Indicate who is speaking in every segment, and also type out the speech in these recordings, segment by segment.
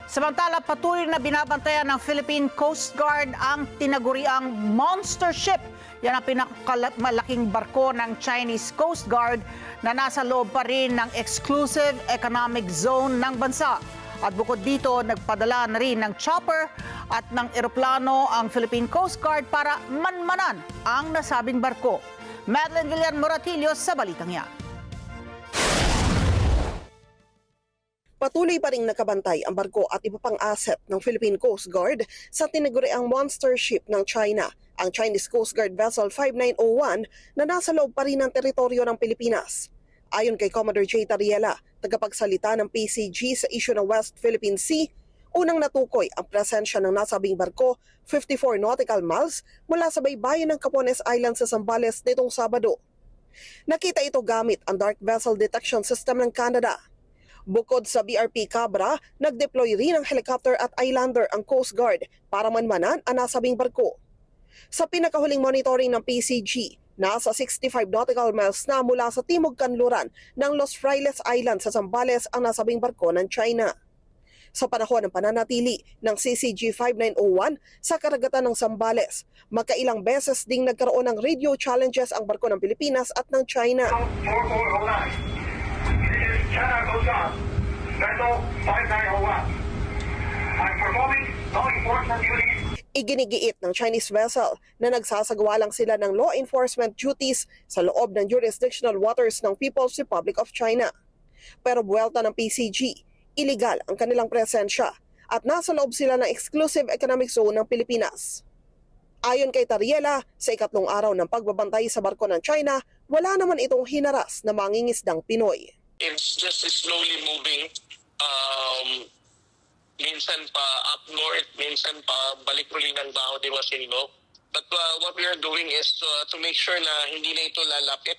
Speaker 1: Samantala, patuloy na binabantayan ng Philippine Coast Guard ang tinaguriang monster ship. Yan ang pinakamalaking barko ng Chinese Coast Guard na nasa loob pa rin ng exclusive economic zone ng bansa. At bukod dito, nagpadala na rin ng chopper at ng eroplano ang Philippine Coast Guard para manmanan ang nasabing barko. Madeline Villar-Moratillo sa balitang yan.
Speaker 2: Patuloy pa ring nakabantay ang barko at iba pang asset ng Philippine Coast Guard sa tinaguriang monster ship ng China, ang Chinese Coast Guard Vessel 5901 na nasa loob pa rin ng teritoryo ng Pilipinas. Ayon kay Commodore J. Tariela, tagapagsalita ng PCG sa isyu ng West Philippine Sea, unang natukoy ang presensya ng nasabing barko 54 nautical miles mula sa baybayin ng Capones Island sa Zambales nitong Sabado. Nakita ito gamit ang Dark Vessel Detection System ng Canada. Bukod sa BRP Cabra, nag-deploy rin ng helicopter at islander ang Coast Guard para manmanan ang nasabing barko. Sa pinakahuling monitoring ng PCG, nasa 65 nautical miles na mula sa timog kanluran ng Los Frailes Island sa Zambales ang nasabing barko ng China. Sa panahon ng pananatili ng CCG 5901 sa karagatan ng Zambales, magkailang beses ding nagkaroon ng radio challenges ang barko ng Pilipinas at ng China.
Speaker 3: China goes on. Vessel 5901. I'm performing law enforcement duties.
Speaker 2: Iginigiit ng Chinese vessel na nagsasagawa lang sila ng law enforcement duties sa loob ng jurisdictional waters ng People's Republic of China. Pero buwelta ng PCG, illegal ang kanilang presensya at nasa loob sila ng exclusive economic zone ng Pilipinas. Ayon kay Tariela, sa ikatlong araw ng pagbabantay sa barko ng China, wala naman itong hinaras na mangingisdang Pinoy.
Speaker 4: It's just slowly moving. Minsan pa up north, minsan pa balik uli ng Baho de Masinloc. But what we are doing is to make sure na hindi na ito lalapit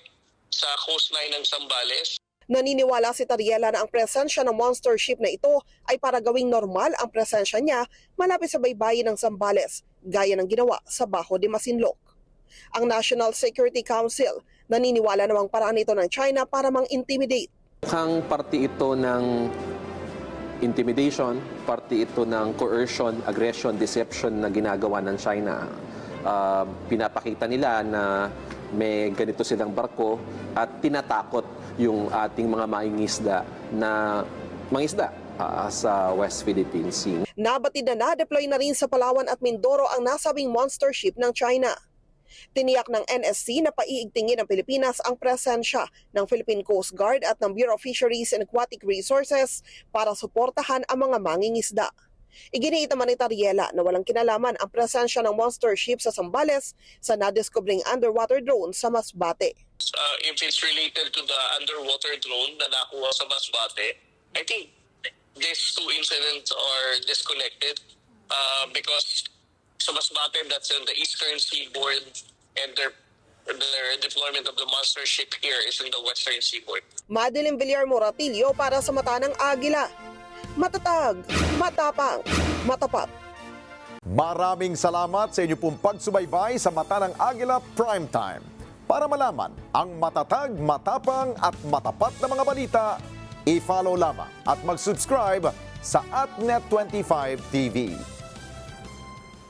Speaker 4: sa coastline ng Zambales.
Speaker 2: Naniniwala si Tariela na ang presensya ng monster ship na ito ay para gawing normal ang presensya niya malapit sa baybayin ng Zambales, gaya ng ginawa sa Baho de Masinloc. Ang National Security Council naniniwala namang paraan ito ng China para mang-intimidate.
Speaker 5: Mukhang parte ito ng intimidation, parte ito ng coercion, aggression, deception na ginagawa ng China. Pinapakita nila na may ganito silang barko at tinatakot yung ating mga mangingisda na mangisda sa West Philippine Sea.
Speaker 2: Nabatid na na-deploy na rin sa Palawan at Mindoro ang nasabing monster ship ng China. Tiniyak ng NSC na paiigtingin ng Pilipinas ang presensya ng Philippine Coast Guard at ng Bureau of Fisheries and Aquatic Resources para suportahan ang mga mangingisda. Iginiit naman ni Tariela na walang kinalaman ang presensya ng monster ship sa Zambales sa nadiskobring underwater drone sa Masbate.
Speaker 4: If it's related to the underwater drone na nakuha sa Masbate, I think these two incidents are disconnected because sa Masbate, that's in the eastern seaboard, and their deployment of the monster ship here is in the western seaboard.
Speaker 2: Madeline Villar-Moratillo para sa Mata ng Agila. Matatag, matapang, matapat.
Speaker 6: Maraming salamat sa inyo pong pagsubaybay sa Mata ng Agila Primetime. Para malaman ang matatag, matapang at matapat na mga balita, i-follow lamang at mag-subscribe sa @Net25 TV.